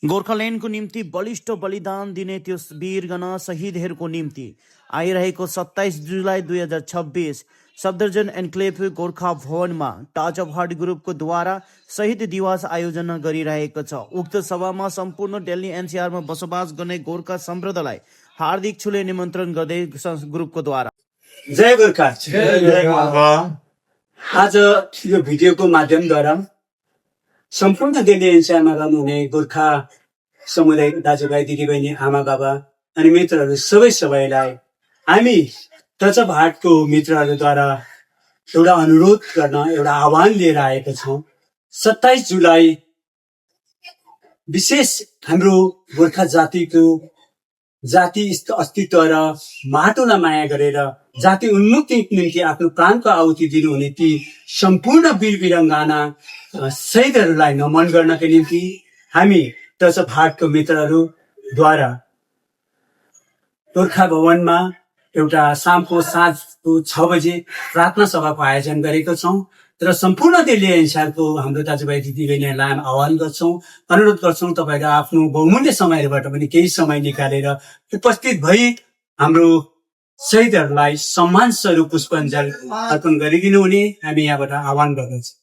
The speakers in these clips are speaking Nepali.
गोर्खाल्यान्डको निम्ति बलिष्ठ बलिदान दिने त्यो वीरगण शहीदहरूको निम्ति आइरहेको 27 जुलाई 2026 सफदरजंग एन्क्लेभ गोर्खा भवनमा टाजभाट ग्रुपको द्वारा शहीद दिवस आयोजना गरिरहेको छ। उक्त सभामा सम्पूर्ण दिल्ली एनसीआरमा बसोबास गर्ने गोर्खा सम्प्रदायलाई हार्दिक छुले निमन्त्रण गर्दै ग्रुपको द्वारा जय गोर्खा। आज यो भिडियोको माध्यमद्वारा सम्पूर्ण दिल्ली एनसीआरमा रहनुहुने गोर्खा समुदाय दाजुभाइ दिदीबहिनी आमा बाबा अनि मित्रहरू सबैलाई हामी टचअपहार्टको मित्रहरूद्वारा एउटा अनुरोध गर्न एउटा आह्वान लिएर आएका छौँ। 27 जुलाई विशेष हाम्रो गोर्खा जातिको जाति अस्तित्व र माटोलाई माया गरेर जाति उन्मुक्तिको निम्ति आफ्नो प्राणको आहुति दिनुहुने ती सम्पूर्ण वीर वीराङ्गना शहीदहरूलाई नमन गर्नका निम्ति हामी टचअपहार्टको मित्रहरूद्वारा गोर्खा भवनमा एउटा शामको साँझको 6 बजे प्रार्थना सभाको आयोजन गरेको छौँ र सम्पूर्ण दिल्ली एनसीआरको हाम्रो दाजुभाइ दिदीबहिनीहरूलाई हामी आह्वान गर्छौँ, अनुरोध गर्छौँ तपाईँहरू आफ्नो बहुमूल्य समयबाट पनि केही समय निकालेर उपस्थित भई हाम्रो शहीदहरूलाई सम्मान स्वरूप पुष्पाञ्जली अर्पण गरिदिनु हुने हामी यहाँबाट आह्वान गर्दछौँ।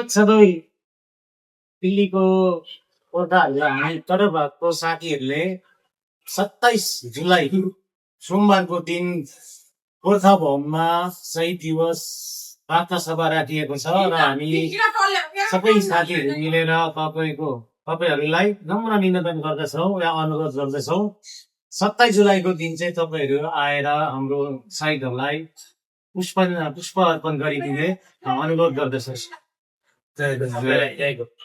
सधैँ दिल्लीको गोर्खाहरूलाई हामी तटभागको साथीहरूले 27 जुलाई सोमबारको दिन गोर्खा भवनमा शहीद दिवस प्रार्थना सभा राखिएको छ र हामी सबै साथीहरू मिलेर तपाईँहरूलाई नम्र निवेदन गर्दछौँ या अनुरोध गर्दछौँ 27 जुलाईको दिन चाहिँ तपाईँहरू आएर हाम्रो शहीदहरूलाई पुष्प अर्पण गरिदिने अनुरोध गर्दछौँ। जय गोर्खा।